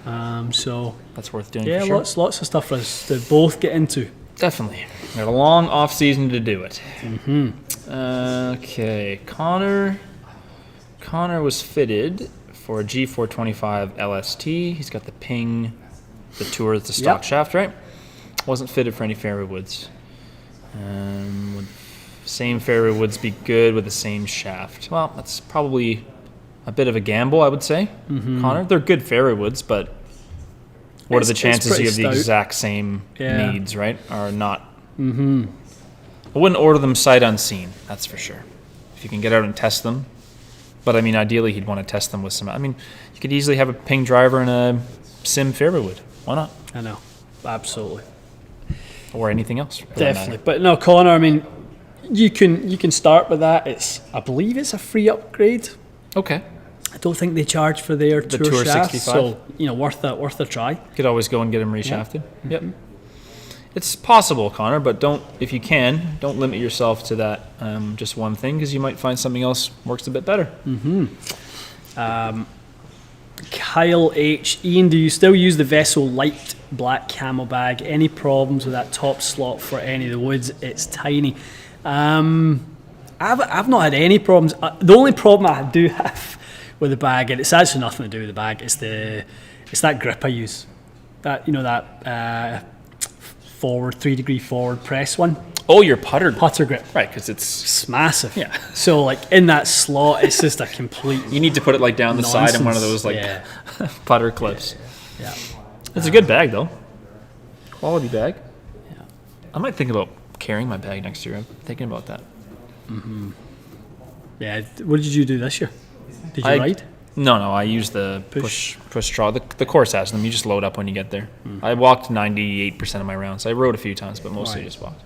So that's worth doing. Yeah, for sure. lots of stuff for us to both get into. Definitely. Got a long off season to do it. Okay, Connor was fitted for a G425 LST. He's got the Ping, the Tour, the stock shaft, right? Wasn't fitted for any fairway woods. Would same fairway woods be good with the same shaft? Well, that's probably a bit of a gamble, I would say, Connor. They're good fairway woods, but what are the chances you have the exact same needs, right? Or not? I wouldn't order them sight unseen, that's for sure. If you can get out and test them. But, I mean, ideally, he'd want to test them with some... I mean, you could easily have a Ping driver and a Sim fairway wood. Why not? I know. Absolutely. Or anything else. Definitely. But no, Connor, I mean, you can start with that. I believe it's a free upgrade. Okay. I don't think they charge for their tour shaft, 65. so worth a try. Could always go and get them reshafted. Yep. It's possible, Connor, but if you can, don't limit yourself to that just one thing, because you might find something else works a bit better. Kyle H. Ian, do you still use the Vessel light black camel bag? Any problems with that top slot for any of the woods? It's tiny. I've not had any problems. The only problem I do have with the bag, and it's actually nothing to do with the bag, it's that grip I use. That forward 3-degree forward press one. Oh, your putter grip. Right, because it's massive. Yeah. So like in that slot, it's just a complete. You need to put it like down the side in one of those like putter clips. Yeah. It's a good bag though. Quality bag. Yeah. I might think about carrying my bag next year. I'm thinking about that. Yeah. What did you do this year? Did you ride? No, I use the push straw. The course has them. You just load up when you get there. I walked 98% of my rounds. I rode a few times, but mostly just walked.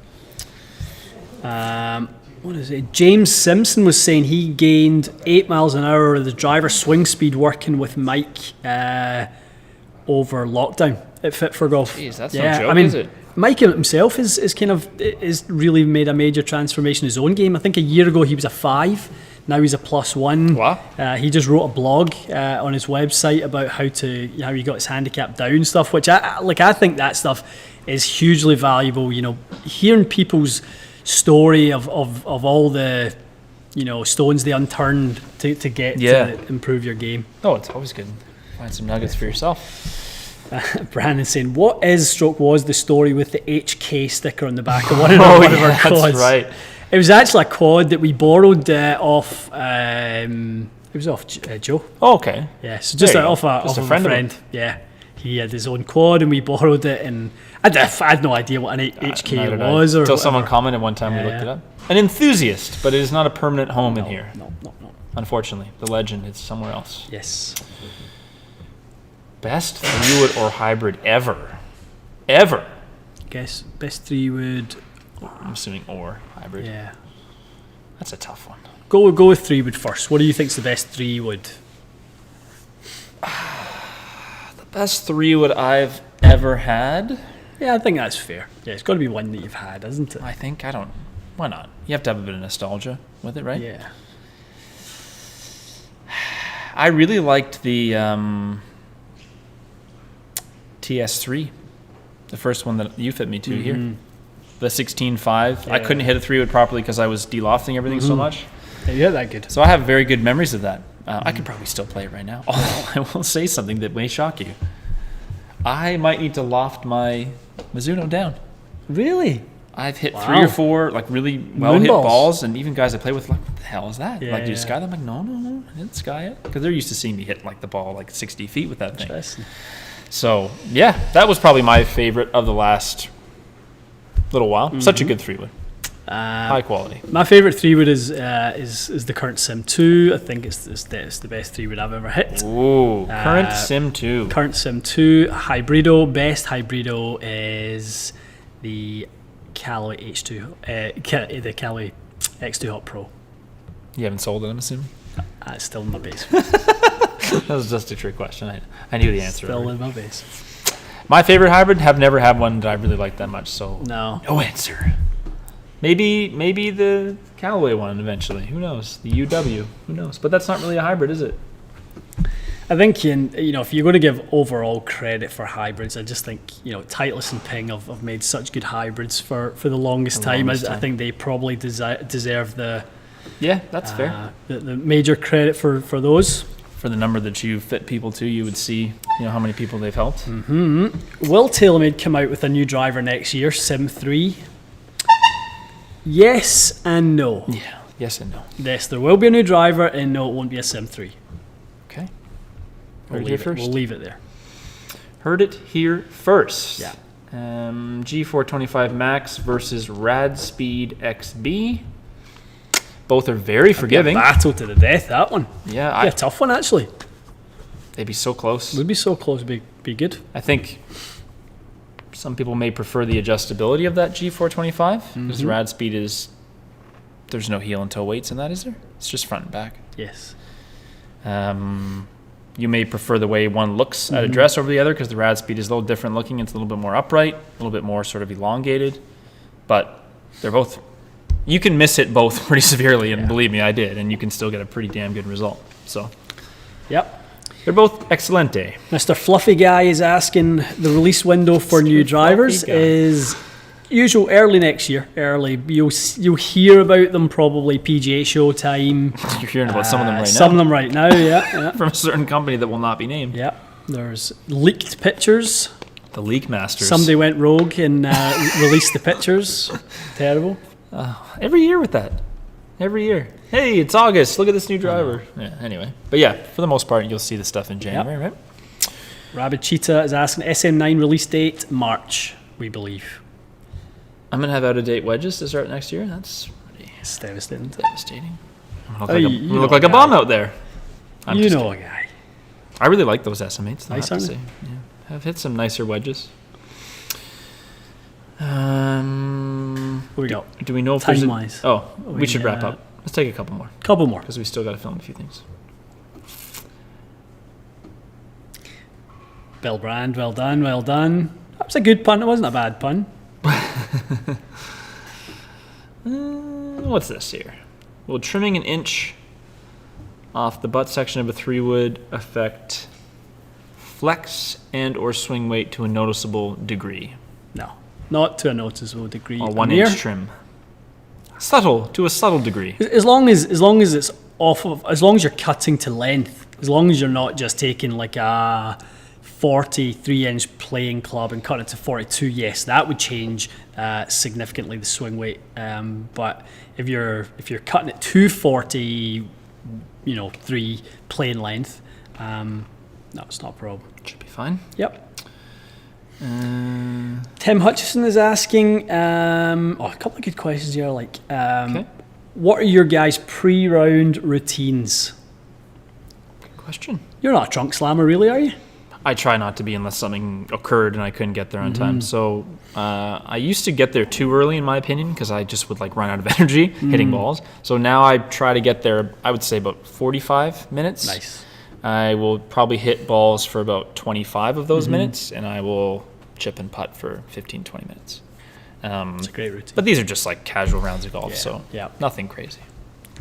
What is it? James Simpson was saying he gained 8 miles an hour of the driver swing speed working with Mike over lockdown at Fit for Golf. Jeez, that's no joke, is it? Mike himself is really made a major transformation in his own game. I think a year ago he was a 5. Now he's a +1. Wow. He just wrote a blog on his website about how he got his handicap down stuff, which I think that stuff is hugely valuable. Hearing people's story of all the stones they unturned to get to improve your game. Oh, it's always good. Find some nuggets for yourself. Brandon saying, what was the story with the HK sticker on the back of one of our quads? That's right. It was actually a quad that we borrowed off. It was off Joe. Oh, okay. Yeah, so just off a friend. Yeah, he had his own quad and we borrowed it, and I had no idea what an HK was. Until someone commented one time, we looked it up. An enthusiast, but it is not a permanent home in here. No. Unfortunately, the legend is somewhere else. Yes. Best 3-wood or hybrid ever. Guess best 3-wood. I'm assuming or hybrid. Yeah. That's a tough one. Go with 3-wood first. What do you think's the best 3-wood? The best 3-wood I've ever had? Yeah, I think that's fair. Yeah, it's got to be one that you've had, isn't it? Why not? You have to have a bit of nostalgia with it, right? Yeah. I really liked the TS3, the first one that you fit me to here. The 16.5. Yeah. I couldn't hit a 3-wood properly because I was delofting everything so much. Yeah, that good. So I have very good memories of that. I could probably still play it right now. Although I will say something that may shock you. I might need to loft my Mizuno down. Really? I've hit 3 or 4 like really well hit balls, and even guys I play with like, what the hell is that? Yeah, do you sky them? I'm like, no, I didn't sky it, because they're used to seeing me hit like the ball like 60 feet with that thing. Interesting. So yeah, that was probably my favorite of the last little while. Such a good 3-wood, high quality. My favorite 3-wood is the current Sim 2. I think it's the best 3-wood I've ever hit. Ooh, current Sim 2. Current Sim 2 Hybrido. Best Hybrido is the Callaway H2, the Callaway X2 Hot Pro. You haven't sold it, I'm assuming? It's still in my basement. That was just a trick question. I knew the answer. Still in my base. My favorite hybrid, have never had one that I really liked that much, so no answer. Maybe the Callaway one eventually. Who knows? The UW. Who knows? But that's not really a hybrid, is it? I think if you're going to give overall credit for hybrids, I just think Titleist and Ping have made such good hybrids for the longest time. I think they probably deserve the that's fair. The major credit for those. For the number that you fit people to, you would see how many people they've helped. Will TaylorMade come out with a new driver next year, Sim 3? Yes and no. Yeah. Yes and no. Yes, there will be a new driver, and no, it won't be a Sim 3. Okay. We'll leave it there. Heard it here first. Yeah. G425 Max versus Rad Speed XB. Both are very forgiving. Battle to the death, that one. Yeah. A tough one, actually. They'd be so close. Would be so close, be good. I think some people may prefer the adjustability of that G425 because Rad Speed there's no heel and toe weights in that, is there? It's just front and back. Yes. You may prefer the way one looks at a dress over the other because the Rad Speed is a little different looking. It's a little bit more upright, a little bit more sort of elongated, but they're both. You can miss it both pretty severely, and believe me, I did, and you can still get a pretty damn good result. So, yep. They're both excelente. Mr. Fluffy Guy is asking the release window for new drivers is usual early next year. Early. You'll hear about them probably PGA show time. You're hearing about some of them right now. Some of them right now, yeah. From a certain company that will not be named. Yeah. There's leaked pictures. The Leak Masters. Somebody went rogue and released the pictures. Terrible. Every year with that. Every year. Hey, it's August. Look at this new driver. Yeah, anyway. But yeah, for the most part, you'll see the stuff in January, right? Rabid Cheetah is asking Sn9 release date, March, we believe. I'm going to have out-of-date wedges to start next year. That's pretty devastating. I'm going to look like a bomb out there. A guy. I really like those SM8s. Nice, aren't they? Yeah. I've hit some nicer wedges. What we got? Do we know if time-wise? We should wrap up. Let's take a couple more. Because we still got to film a few things. Bill Brand, well done. That was a good pun. It wasn't a bad pun. What's this here? Will trimming an inch off the butt section of a 3-wood affect flex and or swing weight to a noticeable degree? No, not to a noticeable degree. Or 1 inch trim. To a subtle degree. As long as it's off of, as long as you're cutting to length, as long as you're not just taking like a 43-inch playing club and cutting it to 42, yes, that would change significantly the swing weight. But if you're cutting it to 43 playing length, no, it's not a problem. Should be fine. Yep. Tim Hutchison is asking a couple of good questions here. Like, what are your guys' pre-round routines? Good question. You're not a trunk slammer, really, are you? I try not to be unless something occurred and I couldn't get there on time. So I used to get there too early, in my opinion, because I just would run out of energy hitting balls. So now I try to get there, I would say about 45 minutes. Nice. I will probably hit balls for about 25 of those minutes, and I will chip and putt for 15, 20 minutes. It's a great routine. But these are just casual rounds of golf, so nothing crazy.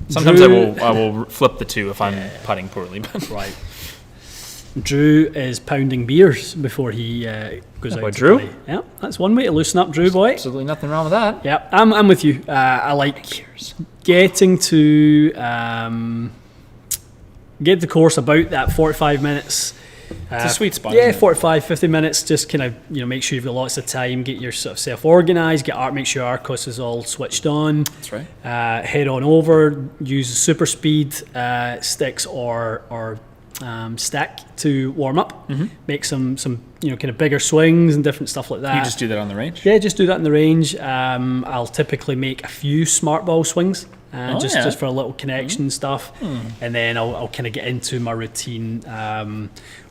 Sometimes Drew, I will flip the two if I'm putting poorly. But right. Drew is pounding beers before he goes out to Drew? play. Yeah, that's one way to loosen up, Drew boy. Absolutely nothing wrong with that. Yeah, I'm with you. I like getting to get the course about that 45 minutes. It's a sweet spot. Yeah, 45, 50 minutes. Just kind of make sure you've got lots of time. Get yourself organised. Make sure Arcos is all switched on. That's right. Head on over. Use super speed sticks or stack to warm up. Make some kind of bigger swings and different stuff like that. You just do that on the range? Yeah, just do that in the range. I'll typically make a few smart ball swings. Just for a little connection stuff, and then I'll kind of get into my routine.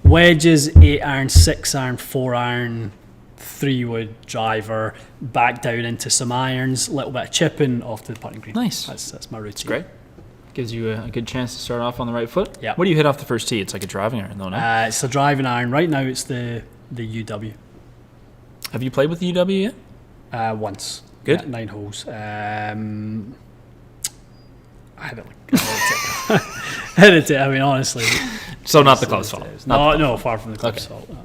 Wedges, 8-iron, 6-iron, 4-iron, 3-wood driver, back down into some irons, a little bit of chipping off to the putting green. Nice. That's my routine. That's great. Gives you a good chance to start off on the right foot. Yeah. What do you hit off the first tee? It's like a driving iron, though, no? It's a driving iron. Right now, it's the UW. Have you played with the UW yet? Once. Good. 9 holes. I had it. I mean, honestly, So not the club's fault. No, far from the club's Okay. fault. No.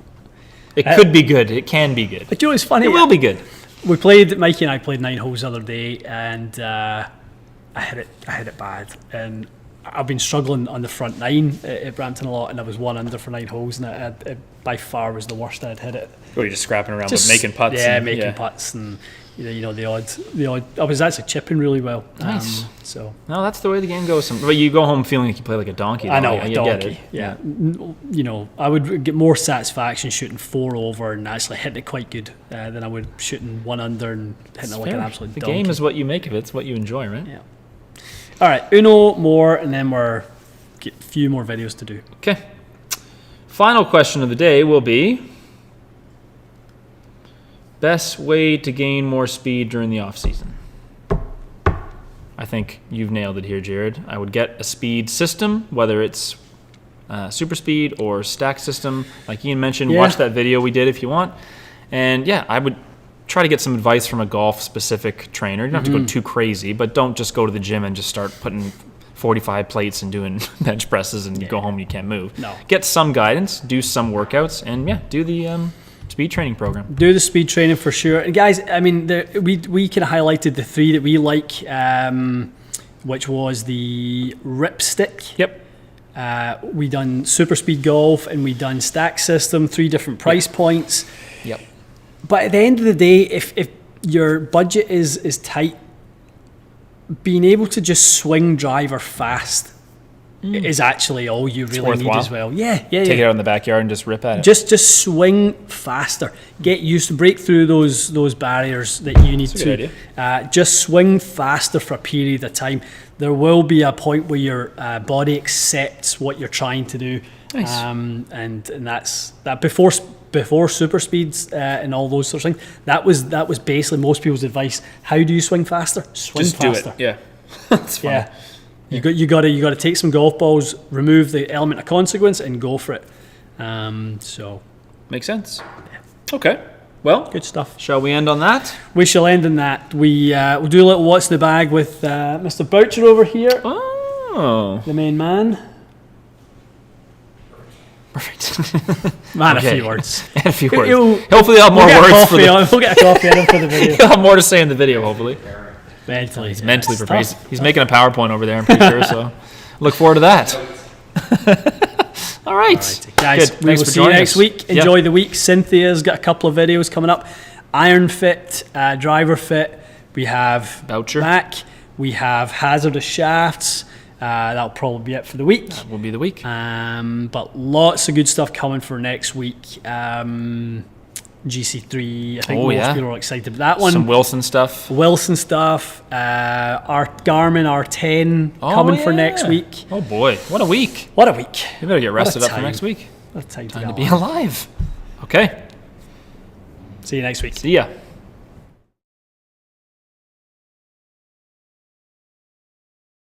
It could be good. It can be good. But you know, it's funny. It will be good. We played. Mikey and I played 9 holes the other day, and I hit it bad. And I've been struggling on the front 9 at Brampton a lot, and I was 1 under for 9 holes, and it by far was the worst I'd hit it. Or you're just scrapping around, but making putts. Yeah, and, making putts, and you know the odd. I was actually chipping really well. Nice. So No, that's the way the game goes. But you go home feeling like you play like a donkey. I know, though. You donkey. get it. Yeah. You know, I would get more satisfaction shooting 4 over and actually hitting it quite good than I would shooting 1 under and hitting it like an absolute The donkey. game is what you make of it. It's what you enjoy, right? Yeah. All right, Uno more, and then we're get a few more videos to do. Okay. Final question of the day will be best way to gain more speed during the off season. I think you've nailed it here, Jared. I would get a speed system, whether it's super speed or stack system. Like Ian mentioned, Yeah. watch that video we did if you want. And yeah, I would try to get some advice from a golf specific trainer. You don't have to go too crazy, but don't just go to the gym and just start putting 45 plates and doing bench presses and you go home and you can't move. No. Get some guidance, do some workouts, and yeah, do the speed training program. Do the speed training for sure. And guys, I mean, we kind of highlighted the 3 that we like, which was the Ripstick. Yep. We done super speed golf and we done stack system, 3 different price points. Yep. But at the end of the day, if your budget is tight, being able to just swing driver fast is actually all you really need worthwhile. as well. Yeah. Take it out in the backyard and just rip at it. Just swing faster. Get used to break through those barriers that you need That's a good to. Just swing faster for a period of time. There will be a point where your body accepts what you're trying to do. Nice. And that's that before super speeds and all those sorts of things. That was basically most people's advice. How do you swing faster? Swing just faster. do it. Yeah. That's fun. Yeah. You got to take some golf balls, remove the element of consequence, and go for it. So Makes sense. Okay. Well, good stuff. shall we end on that? We shall end on that. We'll do a little what's in the bag with Mr. Boucher over here, Oh. the main man. Perfect. Man, Okay. a few words. And a few words. He'll- Hopefully, I'll have more We'll get a words for coffee the. on- We'll get a coffee on him for the video. He'll have more to say in the video, hopefully. Mentally, He's mentally it's prepared. tough. He's making a PowerPoint over there, I'm pretty sure. So, look forward to that. All right, Guys, Good. we will Thanks for see you joining next us. week. Yeah. Enjoy the week. Cynthia's got a couple of videos coming up. Iron Fit, Driver Fit. We have Boucher. back. We have Hazardous Shafts. That'll probably be it for the week. That will be the week. But lots of good stuff coming for next week. GC3, I think Oh, most yeah. people are excited about that one. Some Wilson stuff. Wilson stuff. Our Garmin R10 Oh, coming for yeah. next week. Oh boy, what a week! What a week. You better get rested up for time. next week. What a time Time to to be be alive. alive. Okay. See you next week. See ya.